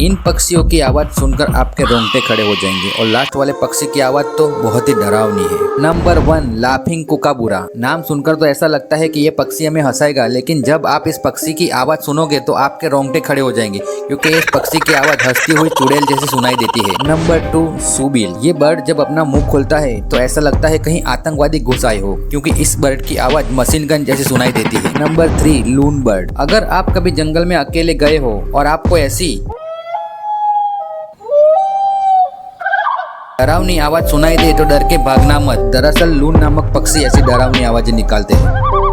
इन पक्षियों की आवाज सुनकर आपके रोंगटे खड़े हो जाएंगे। और लास्ट वाले पक्षी की आवाज तो बहुत ही डरावनी है। Number 1, laughing Kookaburra. नाम सुनकर तो ऐसा लगता है कि ये पक्षी हमें हंसाएगा, लेकिन जब आप इस पक्षी की आवाज सुनोगे तो आपके रोंगटे खड़े हो जाएंगे, क्योंकि इस पक्षी की आवाज हंसती हुई चुड़ैल जैसी सुनाई देती है। नंबर 2, सुबील। ये बर्ड जब अपना मुंह खोलता है तो ऐसा लगता है कहीं आतंकवादी घुस आए हो, क्योंकि इस बर्ड की आवाज मशीन गन जैसी सुनाई देती है। नंबर 3, लून बर्ड। अगर आप कभी जंगल में अकेले गए हो और आपको ऐसी डरावनी आवाज सुनाई दे तो डर के भागना मत। दरअसल लून नामक पक्षी ऐसी डरावनी आवाजें निकालते हैं।